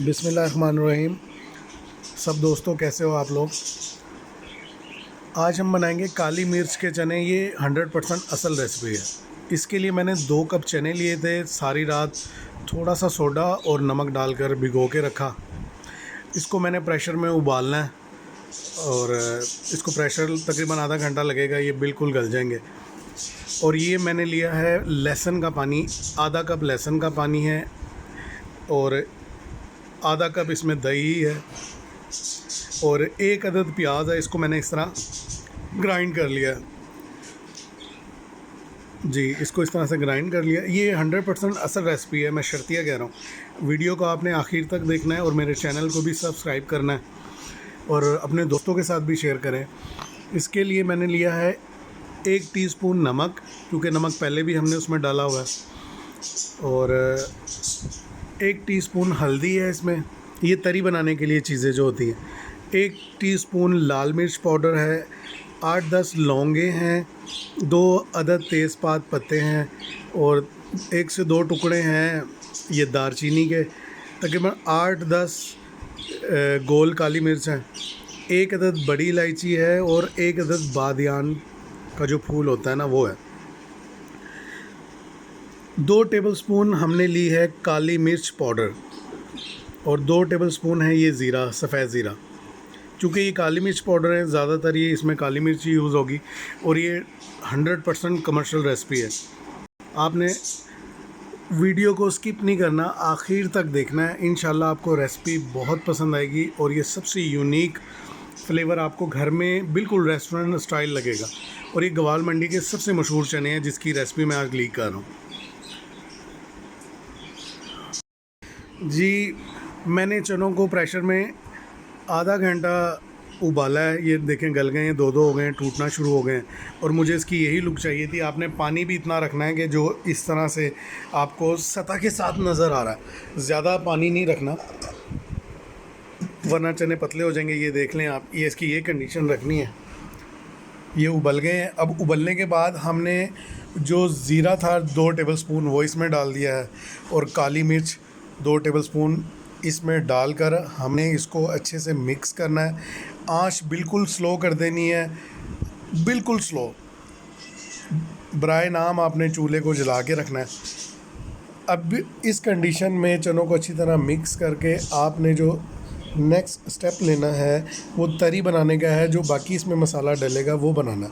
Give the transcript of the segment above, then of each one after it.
बिस्मिल्लाहिर्रहमानिर्रहीम। सब दोस्तों कैसे हो आप लोग। आज हम बनाएंगे काली मिर्च के चने। ये 100% असल रेसिपी है। इसके लिए मैंने 2 कप चने लिए थे। सारी रात थोड़ा सा सोडा और नमक डालकर भिगो के रखा। इसको मैंने प्रेशर में उबालना है और इसको प्रेशर तकरीबन आधा घंटा लगेगा। ये बिल्कुल गल जाएंगे। और ये मैंने लिया है लहसुन का पानी, आधा कप लहसुन का पानी है और आधा कप इसमें दही है और 1 अदद प्याज है। इसको मैंने इस तरह ग्राइंड कर लिया जी। इसको इस तरह से ग्राइंड कर लिया। ये 100% असल रेसिपी है, मैं शर्तिया कह रहा हूँ। वीडियो को आपने आखिर तक देखना है और मेरे चैनल को भी सब्सक्राइब करना है और अपने दोस्तों के साथ भी शेयर करें। इसके लिए मैंने लिया है 1 टीस्पून नमक, क्योंकि नमक पहले भी हमने उसमें डाला हुआ है, और 1 टीस्पून हल्दी है इसमें। ये तरी बनाने के लिए चीज़ें जो होती हैं। 1 टीस्पून लाल मिर्च पाउडर है, 8-10 लौंगे हैं, 2 अदद तेज़पात पत्ते हैं और 1 से 2 टुकड़े हैं ये दारचीनी के। तकरीबन 8-10 गोल काली मिर्च हैं, 1 अदद बड़ी इलायची है और 1 अदद बादियान का जो फूल होता है ना, वो है। 2 टेबलस्पून हमने ली है काली मिर्च पाउडर और 2 टेबलस्पून है ये ज़ीरा, सफ़ेद ज़ीरा। चूँकि ये काली मिर्च पाउडर है, ज़्यादातर ये इसमें काली मिर्च ही यूज़ होगी और ये 100% कमर्शियल रेसिपी है। आपने वीडियो को स्किप नहीं करना, आखिर तक देखना है। इंशाल्लाह आपको रेसिपी बहुत पसंद आएगी और ये सबसे यूनिक फ्लेवर आपको घर में बिल्कुल रेस्टोरेंट स्टाइल लगेगा। और ये गवाल मंडी के सबसे मशहूर चने हैं जिसकी रेसिपी मैं आज लीक कर रहा हूँ जी। मैंने चनों को प्रेशर में आधा घंटा उबाला है। ये देखें गल गए हैं, 2-2 हो गए हैं, टूटना शुरू हो गए हैं। और मुझे इसकी यही लुक चाहिए थी। आपने पानी भी इतना रखना है कि जो इस तरह से आपको सतह के साथ नज़र आ रहा है। ज़्यादा पानी नहीं रखना वरना चने पतले हो जाएंगे। ये देख लें आप, ये इसकी ये कंडीशन रखनी है। ये उबल गए हैं। अब उबलने के बाद हमने जो ज़ीरा था 2 टेबलस्पून वो इसमें डाल दिया है और काली मिर्च 2 टेबलस्पून इसमें डालकर हमने इसको अच्छे से मिक्स करना है। आंच बिल्कुल स्लो कर देनी है, बिल्कुल स्लो। बराए नाम आपने चूल्हे को जला के रखना है। अब इस कंडीशन में चनों को अच्छी तरह मिक्स करके आपने जो नेक्स्ट स्टेप लेना है वो तरी बनाने का है। जो बाकी इसमें मसाला डलेगा वो बनाना।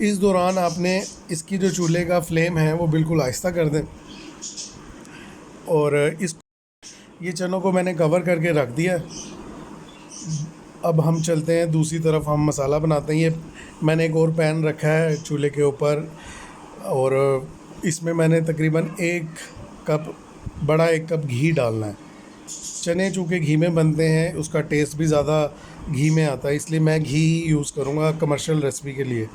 इस दौरान आपने इसकी जो चूल्हे का फ्लेम है वो बिल्कुल आहिस्ता कर दें और ये चनों को मैंने कवर करके रख दिया। अब हम चलते हैं दूसरी तरफ, हम मसाला बनाते हैं। ये मैंने एक और पैन रखा है चूल्हे के ऊपर और इसमें मैंने तकरीबन 1 कप, बड़ा 1 कप घी डालना है। चने चूँकि घी में बनते हैं, उसका टेस्ट भी ज़्यादा घी में आता है, इसलिए मैं घी ही यूज़ करूँगा कमर्शियल रेसिपी के लिए।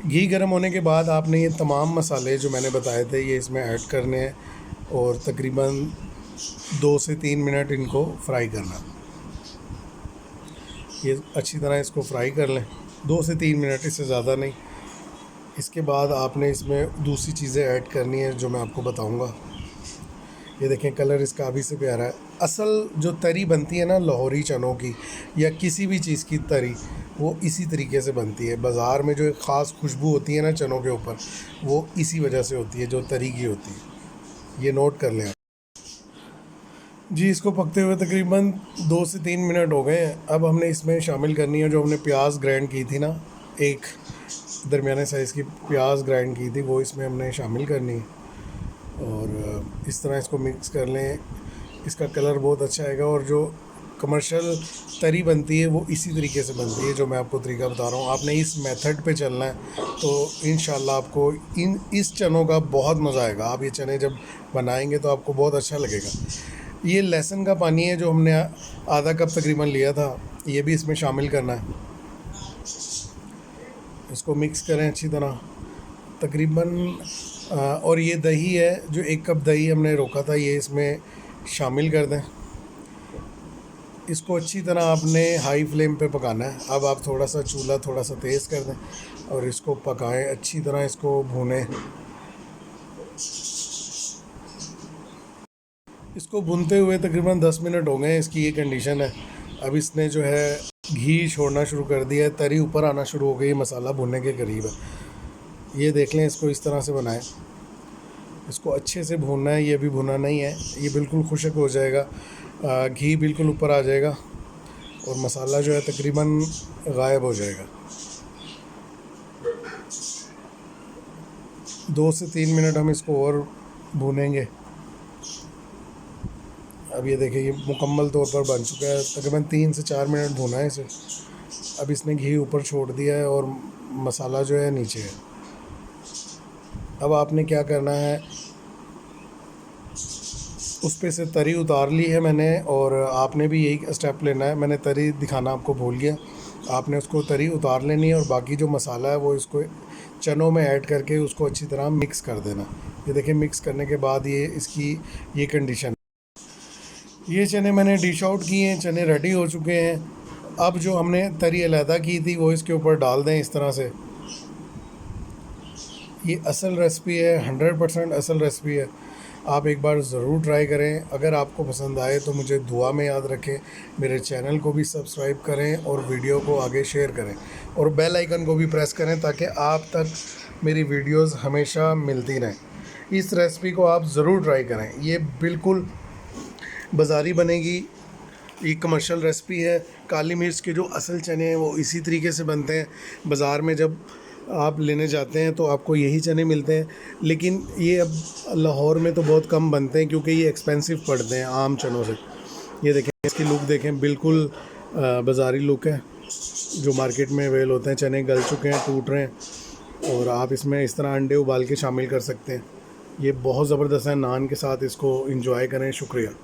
घी गर्म होने के बाद आपने ये तमाम मसाले जो मैंने बताए थे ये इसमें ऐड करने हैं और तकरीबन 2 से 3 मिनट इनको फ्राई करना। ये अच्छी तरह इसको फ्राई कर लें, 2 से 3 मिनट, इससे ज़्यादा नहीं। इसके बाद आपने इसमें दूसरी चीज़ें ऐड करनी है जो मैं आपको बताऊंगा। ये देखें कलर इसका अभी से प्यारा है। असल जो तरी बनती है ना लाहौरी चनों की या किसी भी चीज़ की तरी, वो इसी तरीके से बनती है। बाज़ार में जो एक ख़ास खुशबू होती है ना चनों के ऊपर, वो इसी वजह से होती है, जो तरी की होती है। ये नोट कर लें जी। इसको पकते हुए तकरीबन 2 से 3 मिनट हो गए हैं। अब हमने इसमें शामिल करनी है जो हमने प्याज ग्राइंड की थी ना, एक दरमियाने साइज़ की प्याज ग्राइंड की थी, वो इसमें हमने शामिल करनी है और इस तरह इसको मिक्स कर लें। इसका कलर बहुत अच्छा आएगा और जो कमर्शियल तरी बनती है वो इसी तरीके से बनती है जो मैं आपको तरीका बता रहा हूँ। आपने इस मेथड पे चलना है तो इंशाल्लाह आपको इस चनों का बहुत मज़ा आएगा। आप ये चने जब बनाएंगे तो आपको बहुत अच्छा लगेगा। ये लहसुन का पानी है जो हमने आधा कप तकरीबन लिया था, ये भी इसमें शामिल करना है। इसको मिक्स करें अच्छी तरह तकरीबन। और ये दही है जो 1 कप दही हमने रोका था, ये इसमें शामिल कर दें। इसको अच्छी तरह आपने हाई फ्लेम पे पकाना है। अब आप थोड़ा सा चूल्हा थोड़ा सा तेज़ कर दें और इसको पकाएं अच्छी तरह, इसको भूनें। इसको भूनते हुए तकरीबन 10 मिनट हो गए, इसकी ये कंडीशन है। अब इसने जो है घी छोड़ना शुरू कर दिया है, तरी ऊपर आना शुरू हो गई, मसाला भुनने के करीब है। ये देख लें, इसको इस तरह से बनाएं। इसको अच्छे से भूनना है, ये अभी भुना नहीं है, ये बिल्कुल खुश्क हो जाएगा, घी बिल्कुल ऊपर आ जाएगा और मसाला जो है तकरीबन गायब हो जाएगा। 2 से 3 मिनट हम इसको और भूनेंगे। अब ये देखिए, ये मुकम्मल तौर पर बन चुका है। तकरीबन 3 से 4 मिनट भुना है इसे। अब इसने घी ऊपर छोड़ दिया है और मसाला जो है नीचे है। अब आपने क्या करना है, उस पे से तरी उतार ली है मैंने, और आपने भी यही स्टेप लेना है। मैंने तरी दिखाना आपको भूल गया, आपने उसको तरी उतार लेनी है और बाकी जो मसाला है वो इसको चनों में ऐड करके उसको अच्छी तरह मिक्स कर देना। ये देखिए, मिक्स करने के बाद ये इसकी ये कंडीशन। ये चने मैंने डिश आउट किए हैं, चने रेडी हो चुके हैं। अब जो हमने तरी अलहदा की थी वो इसके ऊपर डाल दें इस तरह से। ये असल रेसिपी है, 100% असल रेसिपी है। आप एक बार ज़रूर ट्राई करें। अगर आपको पसंद आए तो मुझे दुआ में याद रखें, मेरे चैनल को भी सब्सक्राइब करें और वीडियो को आगे शेयर करें और बेल आइकन को भी प्रेस करें ताकि आप तक मेरी वीडियोस हमेशा मिलती रहें। इस रेसिपी को आप ज़रूर ट्राई करें, ये बिल्कुल बाज़ारी बनेगी। ये कमर्शियल रेसिपी है। काली मिर्च के जो असल चने हैं वो इसी तरीके से बनते हैं। बाज़ार में जब आप लेने जाते हैं तो आपको यही चने मिलते हैं, लेकिन ये अब लाहौर में तो बहुत कम बनते हैं क्योंकि ये एक्सपेंसिव पड़ते हैं आम चनों से। ये देखें, इसकी लुक देखें, बिल्कुल बाज़ारी लुक है जो मार्केट में अवेल होते हैं। चने गल चुके हैं, टूट रहे हैं और आप इसमें इस तरह अंडे उबाल के शामिल कर सकते हैं। ये बहुत ज़बरदस्त है। नान के साथ इसको एंजॉय करें। शुक्रिया।